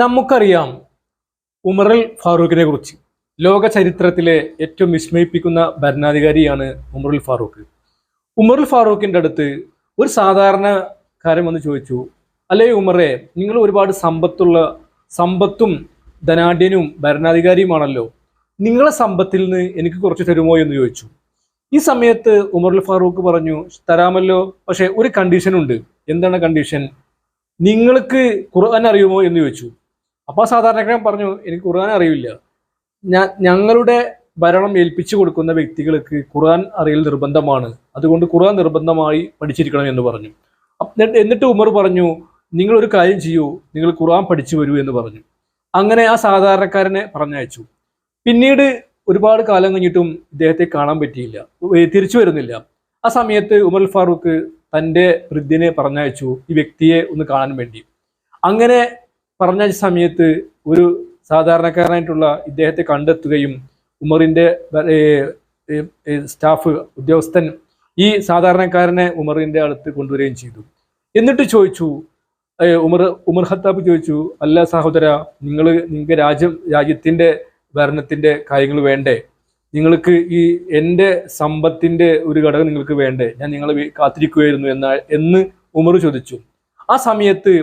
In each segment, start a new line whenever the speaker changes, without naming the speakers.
നമുക്കറിയാം ഉമറുൽ ഫാറൂഖിനെ കുറിച്ച്. ലോക ചരിത്രത്തിലെ ഏറ്റവും വിസ്മയിപ്പിക്കുന്ന ഭരണാധികാരിയാണ് ഉമറുൽ ഫാറൂഖ്. ഉമറുൽ ഫാറൂഖിന്റെ അടുത്ത് ഒരു സാധാരണക്കാരൻ വന്ന് ചോദിച്ചു, അല്ലേ ഉമറെ, നിങ്ങൾ ഒരുപാട് സമ്പത്തും ധനാഢ്യനും ഭരണാധികാരിയുമാണല്ലോ, നിങ്ങളെ സമ്പത്തിൽ നിന്ന് എനിക്ക് കുറച്ച് തരുമോ എന്ന് ചോദിച്ചു. ഈ സമയത്ത് ഉമറുൽ ഫാറൂഖ് പറഞ്ഞു, തരാമല്ലോ, പക്ഷെ ഒരു കണ്ടീഷൻ ഉണ്ട്. എന്താണ് കണ്ടീഷൻ? നിങ്ങൾക്ക് ഖുർആൻ അറിയുമോ എന്ന് ചോദിച്ചു. അപ്പോൾ സാധാരണക്കാരൻ പറഞ്ഞു, എനിക്ക് ഖുർആൻ അറിയില്ല. ഞങ്ങളുടെ ഭരണം ഏൽപ്പിച്ചു കൊടുക്കുന്ന വ്യക്തികൾക്ക് ഖുർആൻ അറിയൽ നിർബന്ധമാണ്, അതുകൊണ്ട് ഖുർആൻ നിർബന്ധമായി പഠിച്ചിരിക്കണം എന്ന് പറഞ്ഞു. എന്നിട്ട് ഉമർ പറഞ്ഞു, നിങ്ങൾ ഒരു കാര്യം ചെയ്യൂ, നിങ്ങൾ ഖുർആൻ പഠിച്ചു വരൂ എന്ന് പറഞ്ഞു. അങ്ങനെ ആ സാധാരണക്കാരനെ പറഞ്ഞയച്ചു. പിന്നീട് ഒരുപാട് കാലം കഴിഞ്ഞിട്ടും ഇദ്ദേഹത്തെ കാണാൻ പറ്റിയില്ല, തിരിച്ചു വരുന്നില്ല. ആ സമയത്ത് ഉമർ ഫാറൂഖ് തൻ്റെ വൃദ്ധനെ പറഞ്ഞയച്ചു ഈ വ്യക്തിയെ ഒന്ന് കാണാൻ വേണ്ടി. അങ്ങനെ പറഞ്ഞ സമയത്ത് ഒരു സാധാരണക്കാരനായിട്ടുള്ള ഇദ്ദേഹത്തെ കണ്ടെത്തുകയും ഉമറിന്റെ സ്റ്റാഫ് ഉദ്യോഗസ്ഥൻ ഈ സാധാരണക്കാരനെ ഉമറിന്റെ അടുത്ത് കൊണ്ടുവരികയും ചെയ്തു. എന്നിട്ട് ചോദിച്ചു, ഉമർ ഖത്താബ് ചോദിച്ചു, അല്ല സഹോദര, നിങ്ങൾക്ക് രാജ്യത്തിന്റെ ഭരണത്തിന്റെ കാര്യങ്ങൾ വേണ്ടേ? നിങ്ങൾക്ക് ഈ എൻ്റെ സമ്പത്തിന്റെ ഒരു ഘടകം നിങ്ങൾക്ക് വേണ്ടേ? ഞാൻ നിങ്ങളെ കാത്തിരിക്കുകയായിരുന്നു എന്ന് ഉമർ ചോദിച്ചു. ആ സമയത്ത്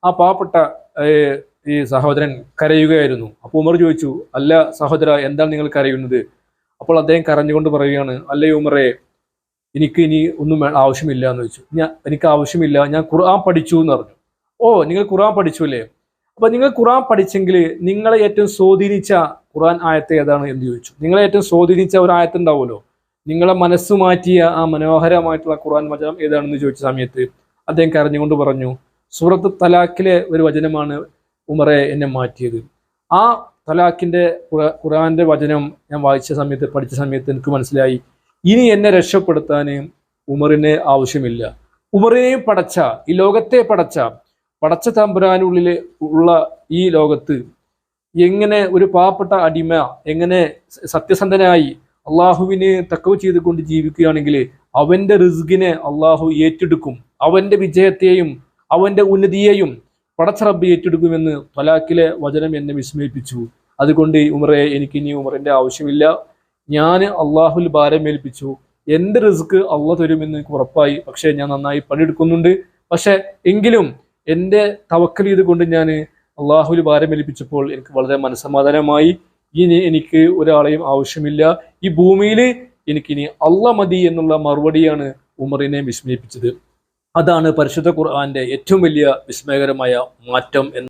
ആ പാവപ്പെട്ട ഈ സഹോദരൻ കരയുകയായിരുന്നു. അപ്പോൾ ഉമർ ചോദിച്ചു, അല്ല സഹോദര, എന്താണ് നിങ്ങൾ കരയുന്നത്? അപ്പോൾ അദ്ദേഹം കരഞ്ഞുകൊണ്ട് പറയുകയാണ്, അല്ലേ ഉമറെ, എനിക്ക് ഇനി ഒന്നും ആവശ്യമില്ല എന്ന് ചോദിച്ചു. എനിക്ക് ആവശ്യമില്ല, ഞാൻ ഖുർആൻ പഠിച്ചു എന്ന് പറഞ്ഞു. ഓ, നിങ്ങൾ ഖുർആൻ പഠിച്ചു അല്ലേ? അപ്പൊ നിങ്ങൾ ഖുർആൻ പഠിച്ചെങ്കിൽ നിങ്ങളെ ഏറ്റവും സ്വാധീനിച്ച ഖുർആൻ ആയത്ത് ഏതാണ് എന്ന് ചോദിച്ചു. നിങ്ങളെ ഏറ്റവും സ്വാധീനിച്ച ഒരു ആയത്ത് ഉണ്ടാവുമല്ലോ, നിങ്ങളെ മനസ്സ് മാറ്റിയ ആ മനോഹരമായിട്ടുള്ള ഖുർആൻ വചനം ഏതാണെന്ന് ചോദിച്ച സമയത്ത് അദ്ദേഹം കരഞ്ഞുകൊണ്ട് പറഞ്ഞു, സൂറത്ത് തലാഖിലെ ഒരു വചനമാണ് ഉമറെ എന്നെ മാറ്റിയത്. ആ തലാഖിന്റെ ഖുർആന്റെ വചനം ഞാൻ വായിച്ച സമയത്ത്, പഠിച്ച സമയത്ത് എനിക്ക് മനസ്സിലായി, ഇനി എന്നെ രക്ഷപ്പെടുത്താൻ ഉമറിനെ ആവശ്യമില്ല. ഉമറിനെയും പടച്ച, ഈ ലോകത്തെ പടച്ച തമ്പുരാനുള്ളിൽ ഉള്ള ഈ ലോകത്ത് എങ്ങനെ ഒരു പാവപ്പെട്ട അടിമ എങ്ങനെ സത്യസന്ധനായി അള്ളാഹുവിനെ തക്കവ് ചെയ്തുകൊണ്ട് ജീവിക്കുകയാണെങ്കിൽ അവന്റെ റിസ്കിനെ അള്ളാഹു ഏറ്റെടുക്കും, അവന്റെ വിജയത്തെയും അവന്റെ ഉന്നതിയെയും പടച്ച റബ്ബ് ഏറ്റെടുക്കുമെന്ന് തലാഖിലെ വചനം എന്നെ വിസ്മയിപ്പിച്ചു. അതുകൊണ്ട് ഉമറെ, എനിക്കിനി ഉമറിന്റെ ആവശ്യമില്ല. ഞാൻ അള്ളാഹുൽ ഭാരമേൽപ്പിച്ചു, എൻ്റെ റിസ്ക് അള്ളാഹ് തരുമെന്ന് എനിക്ക് ഉറപ്പായി. പക്ഷെ ഞാൻ നന്നായി പണിയെടുക്കുന്നുണ്ട്. പക്ഷെ എങ്കിലും എൻ്റെ തവക്കൽ ചെയ്തുകൊണ്ട് ഞാൻ അള്ളാഹുൽ ഭാരമേൽപ്പിച്ചപ്പോൾ എനിക്ക് വളരെ മനസ്സമാധാനമായി. ഇനി എനിക്ക് ഒരാളെയും ആവശ്യമില്ല, ഈ ഭൂമിയിൽ എനിക്കിനി അള്ളാഹ് മതി എന്നുള്ള മറുപടിയാണ് ഉമറിനെ വിസ്മയിപ്പിച്ചത്. അതാണ് പരിശുദ്ധ ഖുർആന്റെ ഏറ്റവും വലിയ വിസ്മയകരമായ മാറ്റം എന്ന്